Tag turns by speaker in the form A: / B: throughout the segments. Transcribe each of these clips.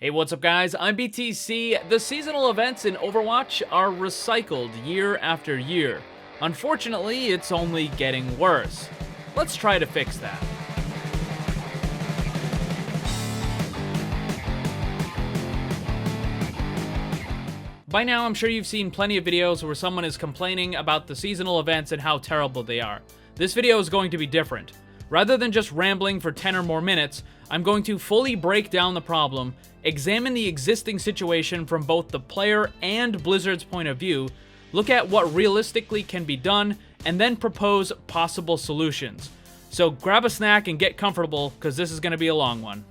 A: Hey, what's up guys? I'm BTC. The seasonal events in Overwatch are recycled year after year. Unfortunately, it's only getting worse. Let's try to fix that. By now, I'm sure you've seen plenty of videos where someone is complaining about the seasonal events and how terrible they are. This video is going to be different. Rather than just rambling for 10 or more minutes, I'm going to fully break down the problem, examine the existing situation from both the player and Blizzard's point of view, look at what realistically can be done, and then propose possible solutions. So grab a snack and get comfortable, because this is going to be a long one.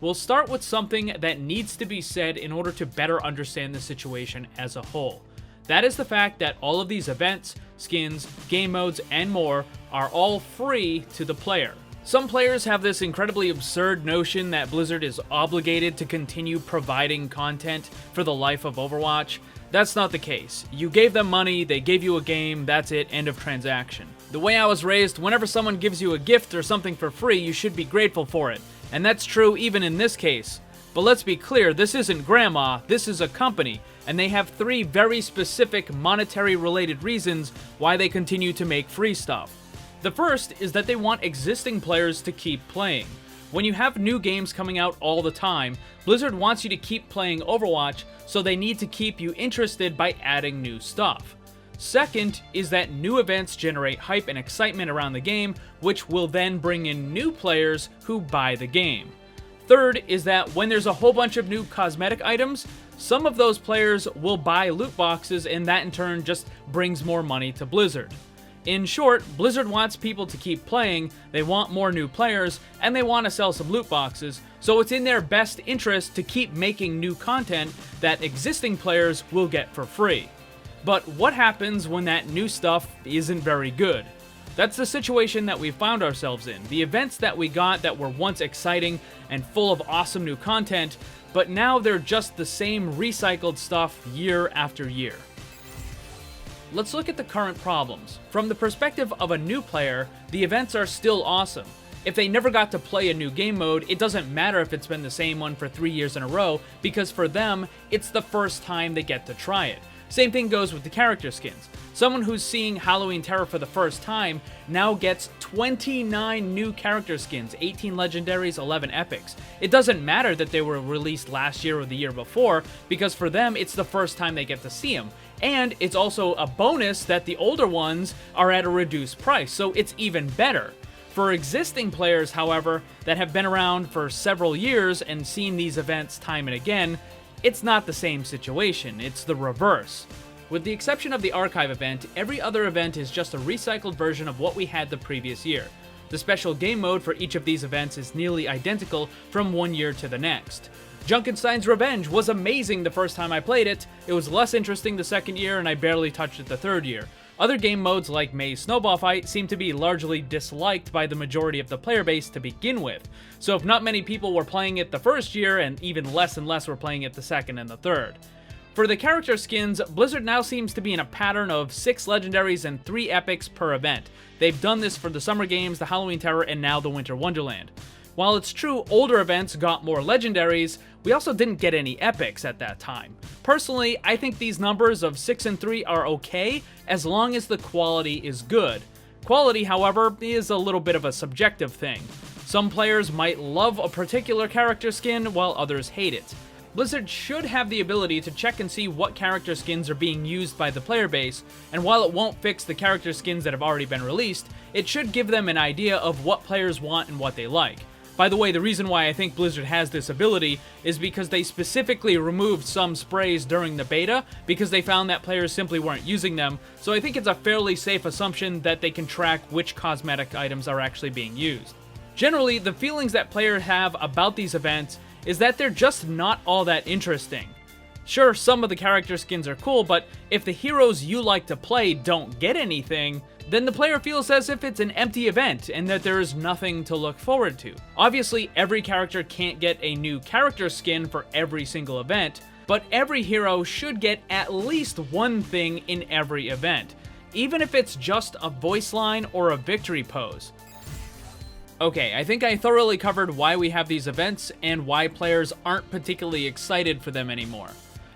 A: We'll start with something that needs to be said in order to better understand the situation as a whole. That is the fact that all of these events, skins, game modes, and more are all free to the player. Some players have this incredibly absurd notion that Blizzard is obligated to continue providing content for the life of Overwatch. That's not the case. You gave them money, they gave you a game, that's it, end of transaction. The way I was raised, whenever someone gives you a gift or something for free, you should be grateful for it. And that's true even in this case. But let's be clear, this isn't grandma, this is a company, and they have 3 very specific monetary-related reasons why they continue to make free stuff. The first is that they want existing players to keep playing. When you have new games coming out all the time, Blizzard wants you to keep playing Overwatch, so they need to keep you interested by adding new stuff. Second is that new events generate hype and excitement around the game, which will then bring in new players who buy the game. Third is that when there's a whole bunch of new cosmetic items, some of those players will buy loot boxes, and that in turn just brings more money to Blizzard. In short, Blizzard wants people to keep playing, they want more new players, and they want to sell some loot boxes, so it's in their best interest to keep making new content that existing players will get for free. But what happens when that new stuff isn't very good? That's the situation that we found ourselves in. The events that we got that were once exciting and full of awesome new content, but now they're just the same recycled stuff year after year. Let's look at the current problems. From the perspective of a new player, the events are still awesome. If they never got to play a new game mode, it doesn't matter if it's been the same one for 3 years in a row, because for them, it's the first time they get to try it. Same thing goes with the character skins. Someone who's seeing Halloween Terror for the first time now gets 29 new character skins, 18 legendaries, 11 epics. It doesn't matter that they were released last year or the year before, because for them, it's the first time they get to see them. And it's also a bonus that the older ones are at a reduced price, so it's even better. For existing players, however, that have been around for several years and seen these events time and again, it's not the same situation, it's the reverse. With the exception of the archive event, every other event is just a recycled version of what we had the previous year. The special game mode for each of these events is nearly identical from one year to the next. Junkenstein's Revenge was amazing the first time I played it, it was less interesting the second year, and I barely touched it the third year. Other game modes like May's Snowball Fight seem to be largely disliked by the majority of the player base to begin with, so if not many people were playing it the first year, and even less were playing it the second and the third. For the character skins, Blizzard now seems to be in a pattern of 6 legendaries and 3 epics per event. They've done this for the Summer Games, the Halloween Terror, and now the Winter Wonderland. While it's true older events got more legendaries, we also didn't get any epics at that time. Personally, I think these numbers of 6 and 3 are okay, as long as the quality is good. Quality, however, is a little bit of a subjective thing. Some players might love a particular character skin, while others hate it. Blizzard should have the ability to check and see what character skins are being used by the player base, and while it won't fix the character skins that have already been released, it should give them an idea of what players want and what they like. By the way, the reason why I think Blizzard has this ability is because they specifically removed some sprays during the beta because they found that players simply weren't using them, so I think it's a fairly safe assumption that they can track which cosmetic items are actually being used. Generally, the feelings that players have about these events is that they're just not all that interesting. Sure, some of the character skins are cool, but if the heroes you like to play don't get anything, then the player feels as if it's an empty event and that there is nothing to look forward to. Obviously, every character can't get a new character skin for every single event, but every hero should get at least one thing in every event, even if it's just a voice line or a victory pose. Okay, I think I thoroughly covered why we have these events and why players aren't particularly excited for them anymore.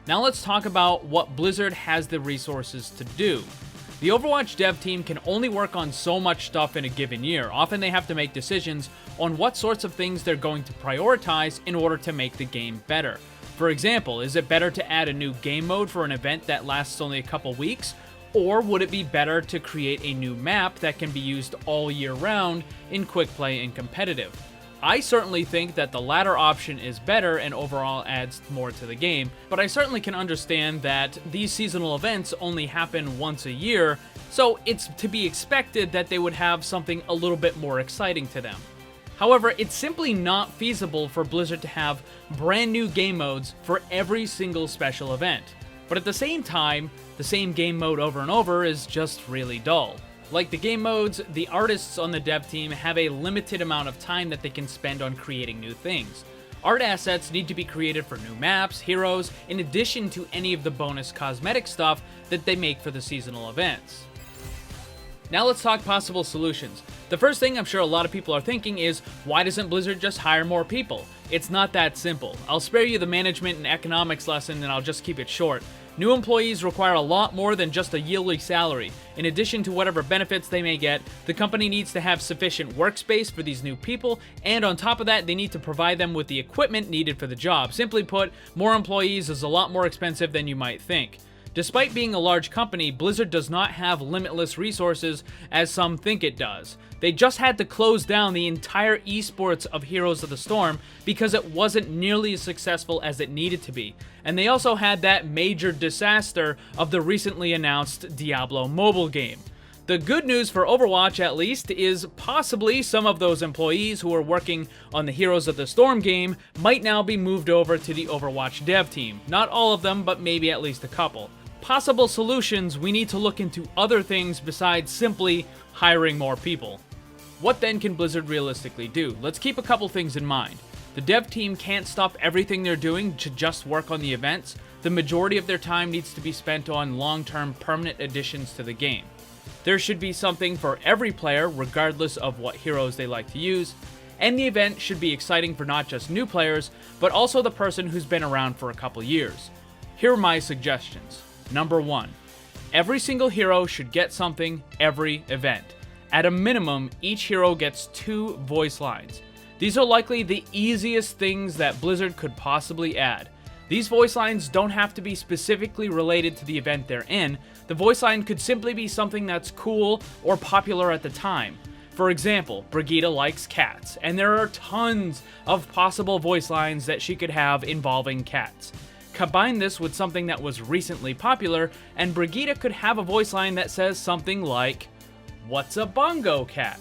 A: Now let's talk about what Blizzard has the resources to do. The Overwatch dev team can only work on so much stuff in a given year. Often they have to make decisions on what sorts of things they're going to prioritize in order to make the game better. For example, is it better to add a new game mode for an event that lasts only a couple weeks? Or would it be better to create a new map that can be used all year round in quick play and competitive? I certainly think that the latter option is better and overall adds more to the game, but I certainly can understand that these seasonal events only happen once a year, so it's to be expected that they would have something a little bit more exciting to them. However, it's simply not feasible for Blizzard to have brand new game modes for every single special event. But at the same time, the same game mode over and over is just really dull. Like the game modes, the artists on the dev team have a limited amount of time that they can spend on creating new things. Art assets need to be created for new maps, heroes, in addition to any of the bonus cosmetic stuff that they make for the seasonal events. Now let's talk possible solutions. The first thing I'm sure a lot of people are thinking is, why doesn't Blizzard just hire more people? It's not that simple. I'll spare you the management and economics lesson and I'll just keep it short. New employees require a lot more than just a yearly salary. In addition to whatever benefits they may get, the company needs to have sufficient workspace for these new people, and on top of that, they need to provide them with the equipment needed for the job. Simply put, more employees is a lot more expensive than you might think. Despite being a large company, Blizzard does not have limitless resources as some think it does. They just had to close down the entire esports of Heroes of the Storm because it wasn't nearly as successful as it needed to be. And they also had that major disaster of the recently announced Diablo mobile game. The good news for Overwatch, at least, is possibly some of those employees who are working on the Heroes of the Storm game might now be moved over to the Overwatch dev team. Not all of them, but maybe at least a couple. Possible solutions, we need to look into other things besides simply hiring more people. What then can Blizzard realistically do? Let's keep a couple things in mind. The dev team can't stop everything they're doing to just work on the events. The majority of their time needs to be spent on long-term permanent additions to the game. There should be something for every player, regardless of what heroes they like to use, and the event should be exciting for not just new players, but also the person who's been around for a couple years. Here are my suggestions. Number 1. Every single hero should get something every event. At a minimum, each hero gets 2 voice lines. These are likely the easiest things that Blizzard could possibly add. These voice lines don't have to be specifically related to the event they're in. The voice line could simply be something that's cool or popular at the time. For example, Brigitte likes cats, and there are tons of possible voice lines that she could have involving cats. Combine this with something that was recently popular, and Brigitte could have a voice line that says something like, "What's a bongo cat?"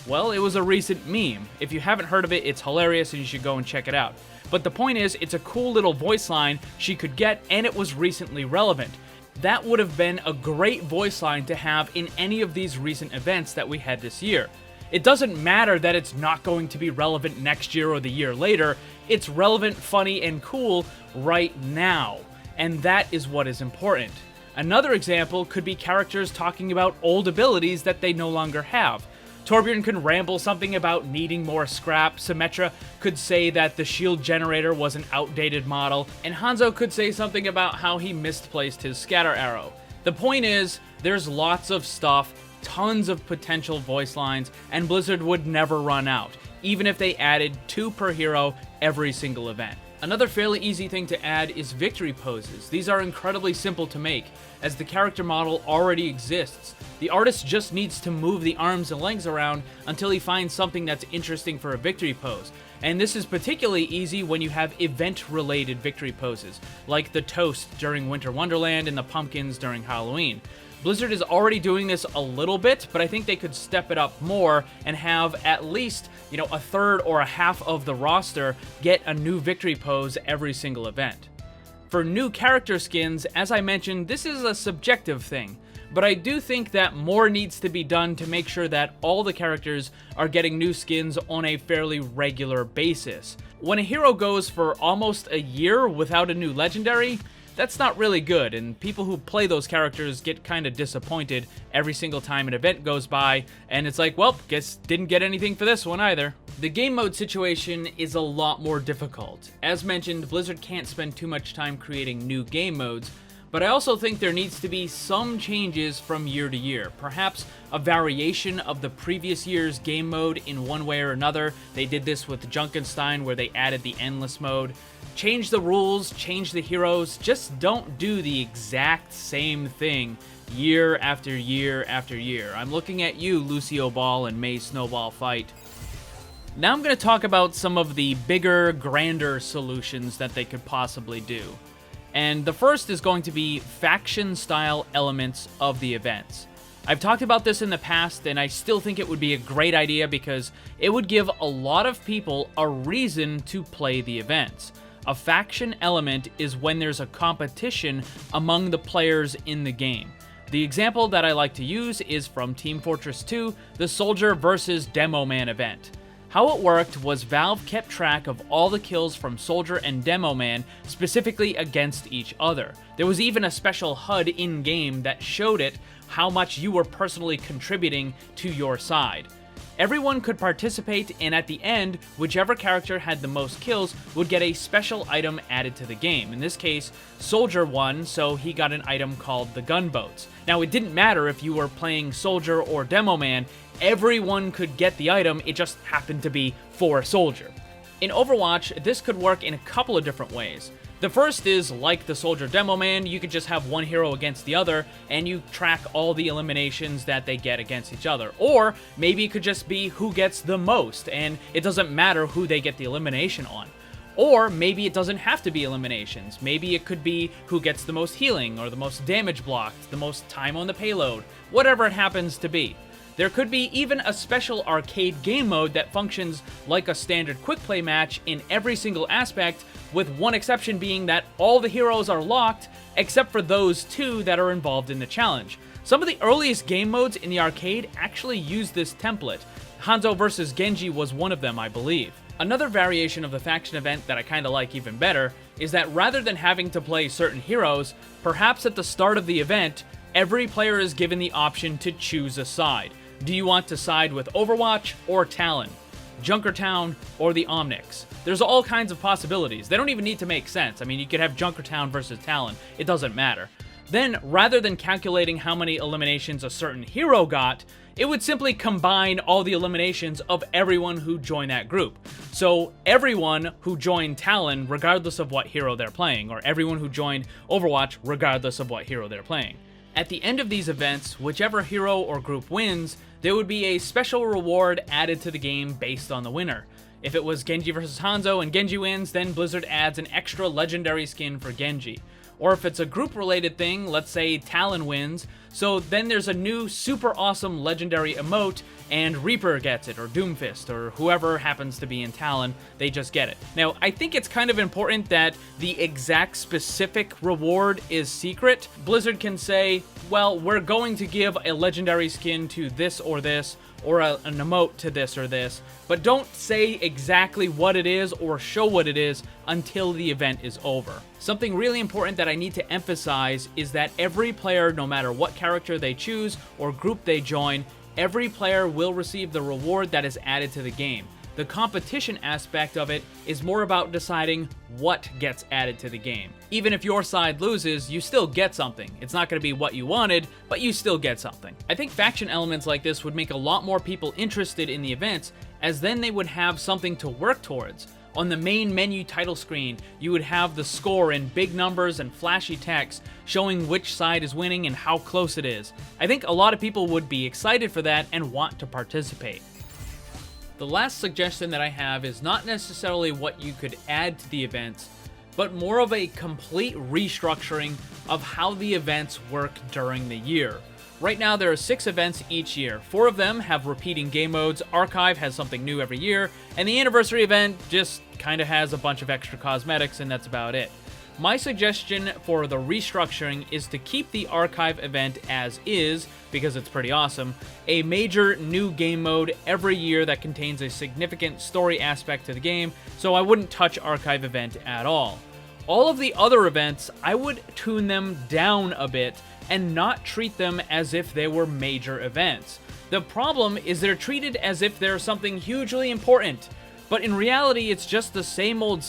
A: Well, it was a recent meme. If you haven't heard of it, it's hilarious and you should go and check it out. But the point is, it's a cool little voice line she could get, and it was recently relevant. That would have been a great voice line to have in any of these recent events that we had this year. It doesn't matter that it's not going to be relevant next year or the year later. It's relevant, funny, and cool right now. And that is what is important. Another example could be characters talking about old abilities that they no longer have. Torbjorn could ramble something about needing more scrap, Symmetra could say that the shield generator was an outdated model, and Hanzo could say something about how he misplaced his scatter arrow. The point is, there's lots of stuff, tons of potential voice lines, and Blizzard would never run out, even if they added 2 per hero every single event. Another fairly easy thing to add is victory poses. These are incredibly simple to make, as the character model already exists. The artist just needs to move the arms and legs around until he finds something that's interesting for a victory pose. And this is particularly easy when you have event-related victory poses, like the toast during Winter Wonderland and the pumpkins during Halloween. Blizzard is already doing this a little bit, but I think they could step it up more and have at least, a third or a half of the roster get a new victory pose every single event. For new character skins, as I mentioned, this is a subjective thing, but I do think that more needs to be done to make sure that all the characters are getting new skins on a fairly regular basis. When a hero goes for almost a year without a new legendary, that's not really good, and people who play those characters get kind of disappointed every single time an event goes by, and it's like, well, guess didn't get anything for this one either. The game mode situation is a lot more difficult. As mentioned, Blizzard can't spend too much time creating new game modes, but I also think there needs to be some changes from year to year. Perhaps a variation of the previous year's game mode in one way or another. They did this with Junkenstein, where they added the endless mode. Change the rules, change the heroes, just don't do the exact same thing year after year after year. I'm looking at you, Lucio Ball and May Snowball Fight. Now I'm going to talk about some of the bigger, grander solutions that they could possibly do. And the first is going to be faction-style elements of the events. I've talked about this in the past, and I still think it would be a great idea because it would give a lot of people a reason to play the events. A faction element is when there's a competition among the players in the game. The example that I like to use is from Team Fortress 2, the Soldier vs. Demo Man event. How it worked was Valve kept track of all the kills from Soldier and Demo Man, specifically against each other. There was even a special HUD in-game that showed it how much you were personally contributing to your side. Everyone could participate, and at the end, whichever character had the most kills would get a special item added to the game. In this case, Soldier won, so he got an item called the Gunboats. Now, it didn't matter if you were playing Soldier or Demo Man, everyone could get the item, it just happened to be for Soldier. In Overwatch, this could work in a couple of different ways. The first is, like the Soldier Demo Man, you could just have one hero against the other, and you track all the eliminations that they get against each other. Or, maybe it could just be who gets the most, and it doesn't matter who they get the elimination on. Or, maybe it doesn't have to be eliminations. Maybe it could be who gets the most healing, or the most damage blocked, the most time on the payload, whatever it happens to be. There could be even a special arcade game mode that functions like a standard quick play match in every single aspect, with one exception being that all the heroes are locked except for those two that are involved in the challenge. Some of the earliest game modes in the arcade actually use this template. Hanzo vs. Genji was one of them, I believe. Another variation of the faction event that I kinda like even better is that rather than having to play certain heroes, perhaps at the start of the event, every player is given the option to choose a side. Do you want to side with Overwatch or Talon? Junkertown or the Omnics? There's all kinds of possibilities. They don't even need to make sense. I mean, you could have Junkertown versus Talon. It doesn't matter. Then, rather than calculating how many eliminations a certain hero got, it would simply combine all the eliminations of everyone who joined that group. So everyone who joined Talon, regardless of what hero they're playing, or everyone who joined Overwatch, regardless of what hero they're playing. At the end of these events, whichever hero or group wins, there would be a special reward added to the game based on the winner. If it was Genji vs. Hanzo and Genji wins, then Blizzard adds an extra legendary skin for Genji. Or if it's a group-related thing, let's say Talon wins, so then there's a new super awesome legendary emote, and Reaper gets it, or Doomfist, or whoever happens to be in Talon, they just get it. Now, I think it's kind of important that the exact specific reward is secret. Blizzard can say, well, we're going to give a legendary skin to this, or an emote to this or this, but don't say exactly what it is or show what it is until the event is over. Something really important that I need to emphasize is that every player, no matter what character they choose or group they join, every player will receive the reward that is added to the game. The competition aspect of it is more about deciding what gets added to the game. Even if your side loses, you still get something. It's not going to be what you wanted, but you still get something. I think faction elements like this would make a lot more people interested in the events, as then they would have something to work towards. On the main menu title screen, you would have the score in big numbers and flashy text showing which side is winning and how close it is. I think a lot of people would be excited for that and want to participate. The last suggestion that I have is not necessarily what you could add to the events, but more of a complete restructuring of how the events work during the year. Right now there are 6 events each year. 4 of them have repeating game modes, Archive has something new every year, and the anniversary event just kinda has a bunch of extra cosmetics, and that's about it. My suggestion for the restructuring is to keep the Archive event as is, because it's pretty awesome, a major new game mode every year that contains a significant story aspect to the game, so I wouldn't touch Archive event at all. All of the other events, I would tune them down a bit and not treat them as if they were major events. The problem is they're treated as if they're something hugely important, but in reality it's just the same old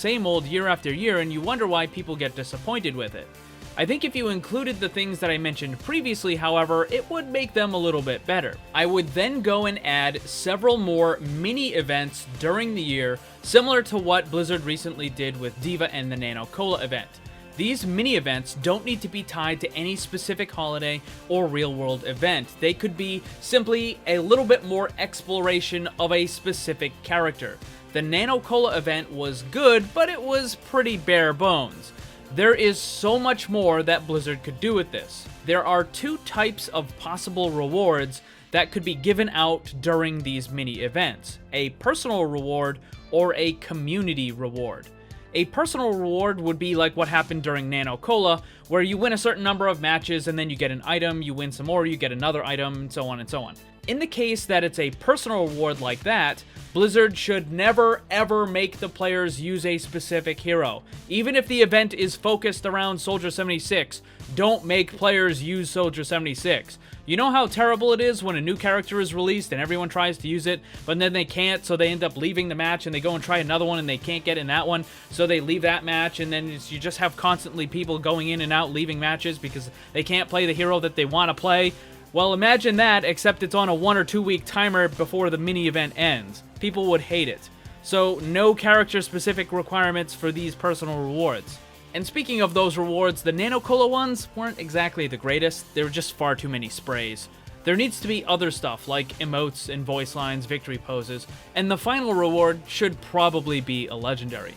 A: year after year, and you wonder why people get disappointed with it. I think if you included the things that I mentioned previously, however, it would make them a little bit better. I would then go and add several more mini events during the year, similar to what Blizzard recently did with Diva and the Nano Cola event. These mini events don't need to be tied to any specific holiday or real-world event. They could be simply a little bit more exploration of a specific character. The Nano Cola event was good, but it was pretty bare bones. There is so much more that Blizzard could do with this. There are two types of possible rewards that could be given out during these mini events: a personal reward or a community reward. A personal reward would be like what happened during Nano Cola, where you win a certain number of matches and then you get an item, you win some more, you get another item, and so on and so on. In the case that it's a personal reward like that, Blizzard should never ever make the players use a specific hero. Even if the event is focused around Soldier 76, don't make players use Soldier 76. You know how terrible it is when a new character is released and everyone tries to use it, but then they can't, so they end up leaving the match and they go and try another one and they can't get in that one, so they leave that match, and then you just have constantly people going in and out leaving matches because they can't play the hero that they want to play. Well, imagine that, except it's on a 1 or 2 week timer before the mini event ends. People would hate it. So, no character-specific requirements for these personal rewards. And speaking of those rewards, the Nano Cola ones weren't exactly the greatest. There were just far too many sprays. There needs to be other stuff, like emotes and voice lines, victory poses, and the final reward should probably be a legendary.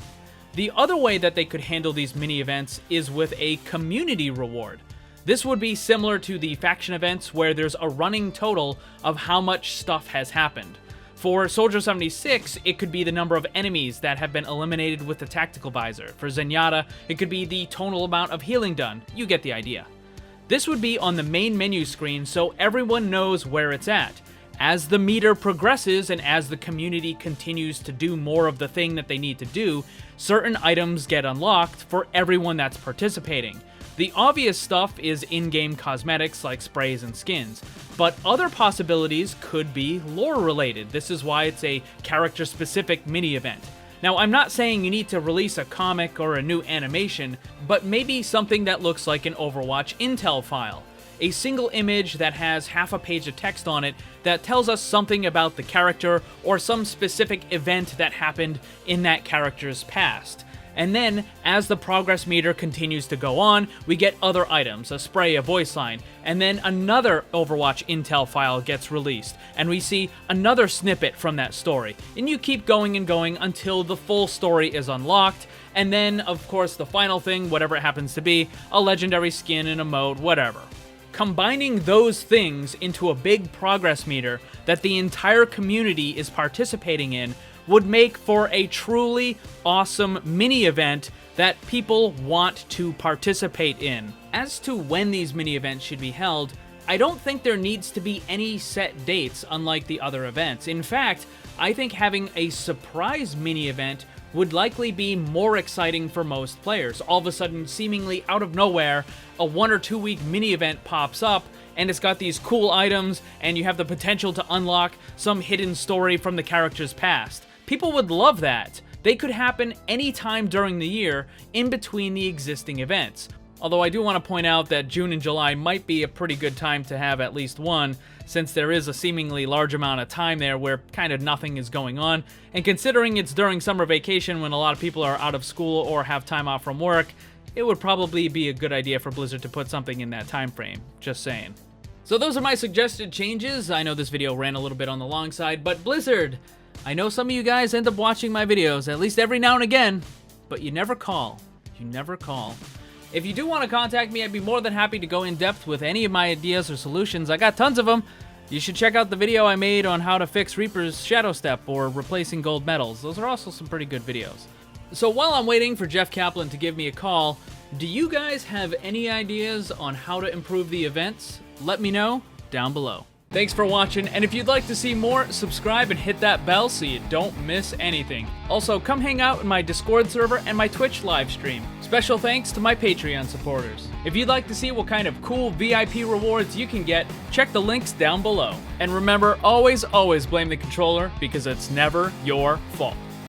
A: The other way that they could handle these mini events is with a community reward. This would be similar to the faction events, where there's a running total of how much stuff has happened. For Soldier 76, it could be the number of enemies that have been eliminated with the tactical visor. For Zenyatta, it could be the total amount of healing done. You get the idea. This would be on the main menu screen so everyone knows where it's at. As the meter progresses and as the community continues to do more of the thing that they need to do, certain items get unlocked for everyone that's participating. The obvious stuff is in-game cosmetics like sprays and skins, but other possibilities could be lore-related. This is why it's a character-specific mini-event. Now, I'm not saying you need to release a comic or a new animation, but maybe something that looks like an Overwatch intel file. A single image that has half a page of text on it that tells us something about the character or some specific event that happened in that character's past. And then, as the progress meter continues to go on, we get other items, a spray, a voice line, and then another Overwatch intel file gets released, and we see another snippet from that story. And you keep going and going until the full story is unlocked, and then, of course, the final thing, whatever it happens to be, a legendary skin, an emote, whatever. Combining those things into a big progress meter that the entire community is participating in would make for a truly awesome mini-event that people want to participate in. As to when these mini-events should be held, I don't think there needs to be any set dates unlike the other events. In fact, I think having a surprise mini-event would likely be more exciting for most players. All of a sudden, seemingly out of nowhere, a 1 or 2 week mini-event pops up, and it's got these cool items, and you have the potential to unlock some hidden story from the character's past. People would love that. They could happen anytime during the year, in between the existing events. Although I do want to point out that June and July might be a pretty good time to have at least one, since there is a seemingly large amount of time there where kind of nothing is going on, and considering it's during summer vacation when a lot of people are out of school or have time off from work, it would probably be a good idea for Blizzard to put something in that time frame. Just saying. So those are my suggested changes. I know this video ran a little bit on the long side, but Blizzard, I know some of you guys end up watching my videos, at least every now and again, but you never call. You never call. If you do want to contact me, I'd be more than happy to go in depth with any of my ideas or solutions. I got tons of them. You should check out the video I made on how to fix Reaper's Shadow Step or replacing gold medals. Those are also some pretty good videos. So while I'm waiting for Jeff Kaplan to give me a call, do you guys have any ideas on how to improve the events? Let me know down below. Thanks for watching, and if you'd like to see more, subscribe and hit that bell so you don't miss anything. Also, come hang out in my Discord server and my Twitch live stream. Special thanks to my Patreon supporters. If you'd like to see what kind of cool VIP rewards you can get, check the links down below. And remember, always blame the controller, because it's never your fault.